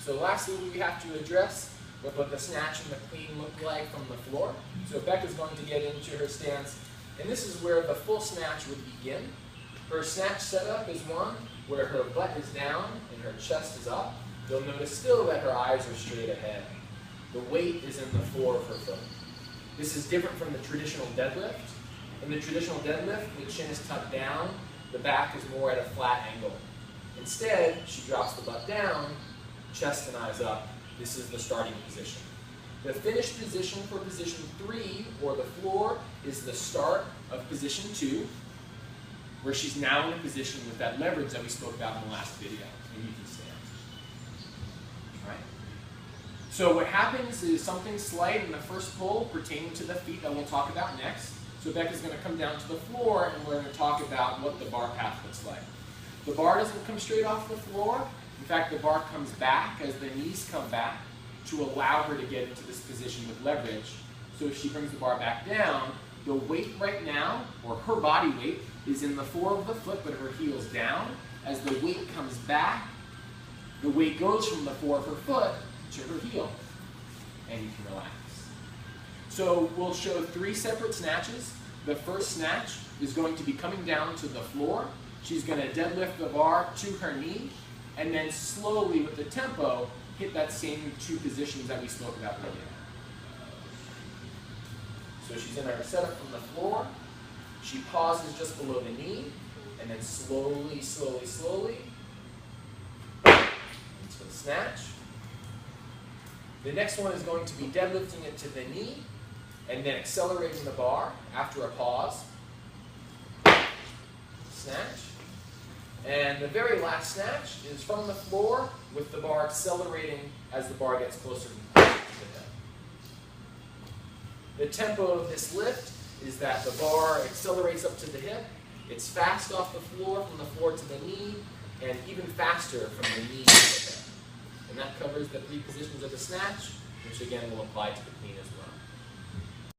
So lastly, we have to address what the snatch and the clean look like from the floor. So Becca's going to get into her stance, and this is where the full snatch would begin. Her snatch setup is one where her butt is down and her chest is up. You'll notice still that her eyes are straight ahead. The weight is in the floor of her foot. This is different from the traditional deadlift. In the traditional deadlift, the chin is tucked down, the back is more at a flat angle. Instead, she drops the butt down, chest and eyes up. This is the starting position. The finished position for position 3, or the floor, is the start of position 2, where she's now in a position with that leverage that we spoke about in the last video, and you can stand. All right? So what happens is something slight in the first pull pertaining to the feet that we'll talk about next. So Becca's going to come down to the floor, and we're going to talk about what the bar path looks like. The bar doesn't come straight off the floor. In fact, the bar comes back as the knees come back to allow her to get into this position with leverage. So if she brings the bar back down, the weight right now, or her body weight, is in the floor of the foot, but her heel's down. As the weight comes back, the weight goes from the floor of her foot to her heel, and you can relax. So we'll show 3 separate snatches. The first snatch is going to be coming down to the floor. She's going to deadlift the bar to her knee, and then slowly with the tempo, hit that same 2 positions that we spoke about earlier. So she's in her setup from the floor. She pauses just below the knee, and then slowly, slowly, slowly, into the snatch. The next one is going to be deadlifting it to the knee, and then accelerating the bar after a pause. Snatch. And the very last snatch is from the floor with the bar accelerating as the bar gets closer to the hip. The tempo of this lift is that the bar accelerates up to the hip. It's fast off the floor, from the floor to the knee, and even faster from the knee to the hip. And that covers the 3 positions of the snatch, which again will apply to the clean as well.